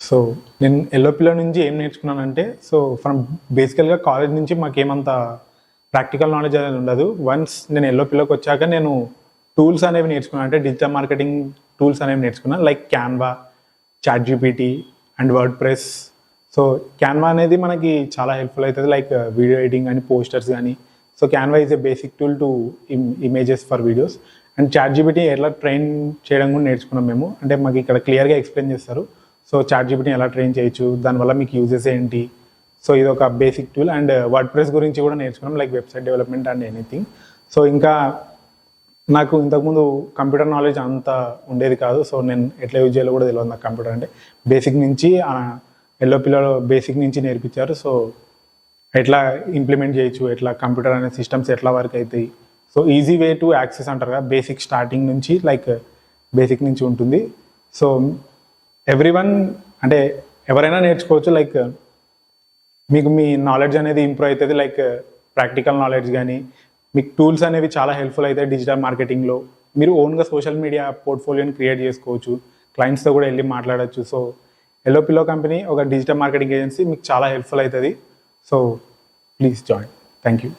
So నేను yellow pillar నుంచి ఏం నేర్చుకున్నానంటే, సో ఫ్రమ్ బేసికల్గా కాలేజ్ నుంచి మాకేమంత ప్రాక్టికల్ నాలెడ్జ్ అనేది ఉండదు. వన్స్ నేను ఎల్లో పిల్లర్కి వచ్చాక నేను టూల్స్ అనేవి నేర్చుకున్నాను. అంటే డిజిటల్ మార్కెటింగ్ టూల్స్ అనేవి నేర్చుకున్నాను. Like Canva, ChatGPT and WordPress. So Canva అనేది మనకి చాలా హెల్ప్ఫుల్ అవుతుంది, లైక్ వీడియో ఎడిటింగ్ కానీ పోస్టర్స్ కానీ. So Canva is a basic tool to images for videos. And ChatGPT ఎలా ట్రైన్ చేయడం కూడా నేర్చుకున్నాం మేము. అంటే మాకు ఇక్కడ క్లియర్గా ఎక్స్ప్లెయిన్ చేస్తారు. సో చాట్ జీపీటీని ఎలా ట్రైన్ చేయొచ్చు, దానివల్ల మీకు యూజెస్ ఏంటి. సో ఇది ఒక basic tool. And word press గురించి కూడా నేర్చుకున్నాం, like website development and anything. So ఇంకా నాకు ఇంతకుముందు కంప్యూటర్ నాలెడ్జ్ అంత ఉండేది కాదు. సో నేను ఎట్లా యూజ్ చేయాలో కూడా తెలియదు నాకు కంప్యూటర్. అంటే బేసిక్ నుంచి ఎల్లో పిల్లలు బేసిక్ నుంచి నేర్పించారు. సో ఎట్లా ఇంప్లిమెంట్ చేయొచ్చు, ఎట్లా కంప్యూటర్ అనే సిస్టమ్స్ ఎట్లా వర్క్ అవుతాయి. So easy way to access అంటారు కదా, బేసిక్ స్టార్టింగ్ నుంచి లైక్ బేసిక్ నుంచి ఉంటుంది. సో ఎవ్రీవన్ అంటే ఎవరైనా నేర్చుకోవచ్చు. లైక్ మీకు మీ నాలెడ్జ్ అనేది ఇంప్రూవ్ అవుతుంది, లైక్ ప్రాక్టికల్ నాలెడ్జ్ కానీ. మీకు టూల్స్ అనేవి చాలా హెల్ప్ఫుల్ అవుతాయి డిజిటల్ మార్కెటింగ్లో. మీరు ఓన్గా సోషల్ మీడియా పోర్ట్ఫోలియోని క్రియేట్ చేసుకోవచ్చు, క్లయింట్స్తో కూడా వెళ్ళి మాట్లాడచ్చు. సో ఎల్లో పిల్లో కంపెనీ ఒక డిజిటల్ మార్కెటింగ్ ఏజెన్సీ, మీకు చాలా హెల్ప్ఫుల్ అవుతుంది. So please join. Thank you.